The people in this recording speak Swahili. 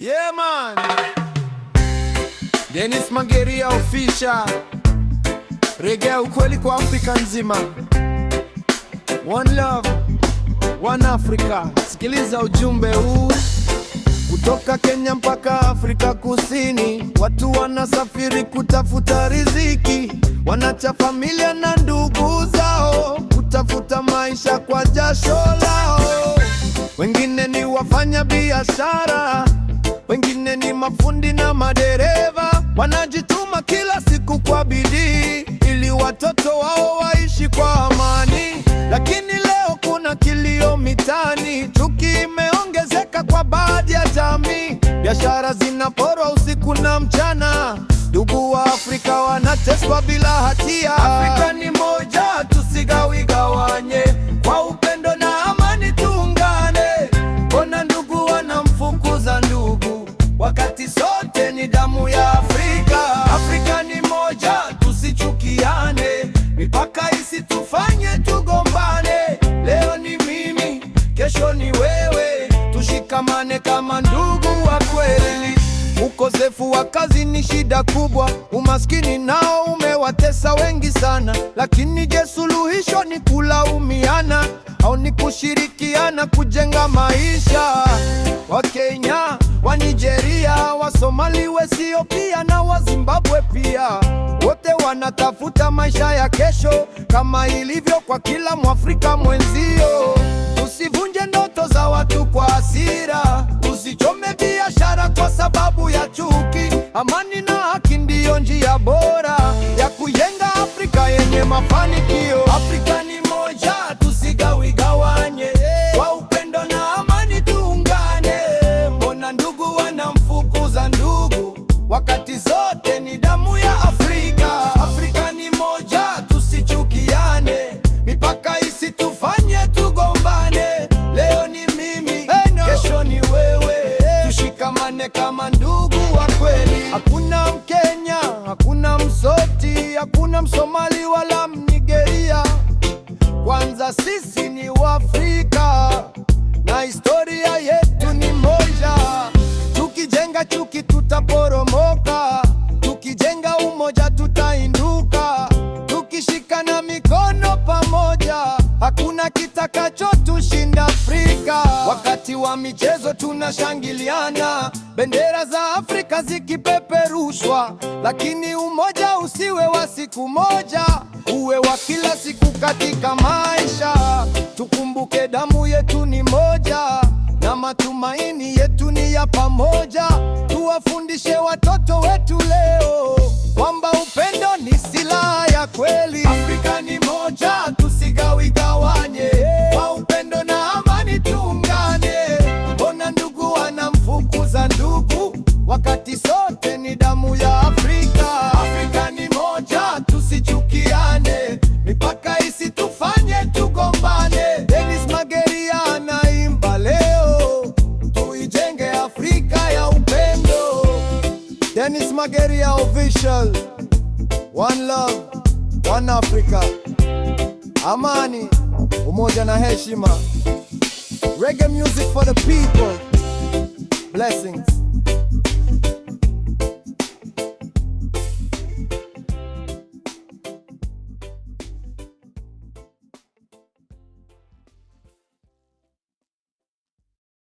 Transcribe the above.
Yeah man, Dennis Mageria official. Reggae ukweli kwa Afrika nzima. One love, one Africa. Sikiliza ujumbe huu kutoka Kenya mpaka Afrika Kusini. Watu wanasafiri kutafuta riziki, wanacha familia na ndugu zao, kutafuta maisha kwa jasho lao. Wengine ni wafanya biashara, wengine ni mafundi na madereva, wanajituma kila siku kwa bidii ili watoto wao waishi kwa amani. Lakini leo kuna kilio mitani, chuki imeongezeka kwa baadhi ya jamii, biashara zinaporwa usiku na mchana, ndugu wa Afrika wanateswa bila hatia. Afrika ni moja, tusigawigawanye, kwa upendo na amani tuungane. Mbona ndugu wanamfukuza ndugu, wakati sote ni damu ya Afrika? Afrika ni moja, tusichukiane, mipaka isitufanye tugombane. Leo ni mimi, kesho ni wewe, tushikamane kama ndugu wa kweli. Ukosefu wa kazi ni shida kubwa, umaskini nao umewatesa wengi sana. Lakini je, suluhisho ni kulaumiana au ni kushirikiana kujenga maisha? Wa Kenya, wa Nigeria, wa Somali, wa Ethiopia na wa Zimbabwe pia, wote wanatafuta maisha ya kesho kama ilivyo kwa kila Mwafrika mwenzio. Usivunje ndoto za watu kwa hasira, usichome biashara kwa sababu ya chuki. Amani na haki ndiyo njia bora ya kujenga Afrika yenye mafanikio. Afrika ni moja, tusigawigawanye, kwa upendo na amani tuungane. Mbona ndugu wanamfukuza ndugu, wakati zote ni damu ya Afrika? Afrika ni moja, tusichukiane, mipaka isitufanye tugombane. Leo ni mimi, kesho ni wewe, tushikamane kama ndugu wa kweli. Hakuna Mkenya, hakuna Msoti, hakuna Msomali wala Mnigeria. Kwanza sisi ni Waafrika na historia yetu ni moja. Tukijenga chuki tutaporomoka, tukijenga umoja tutainuka. Tukishikana mikono pamoja, hakuna kitakachotushinda Afrika. Wakati wa michezo tunashangiliana, bendera za Afrika zikipeperushwa. Lakini umoja usiwe wa siku moja, uwe wa kila siku katika maisha. Tukumbuke damu yetu ni moja na matumaini yetu ni ya pamoja. Tuwafundishe watoto wetu leo kwamba upendo ni silaha ya kweli. Afrika ni moja, tusigawigawanye, kwa upendo na amani tuungane. Mbona ndugu wanamfukuza ndugu, wakati sote ni damu ya Afrika? Afrika ni moja, tusichukiane, mipaka isitufanye tugombane. Dennis Mageria anaimba leo, tuijenge Afrika ya upendo. Dennis Mageria official. One love, one Africa. Amani, umoja na heshima. Reggae music for the people. Blessings.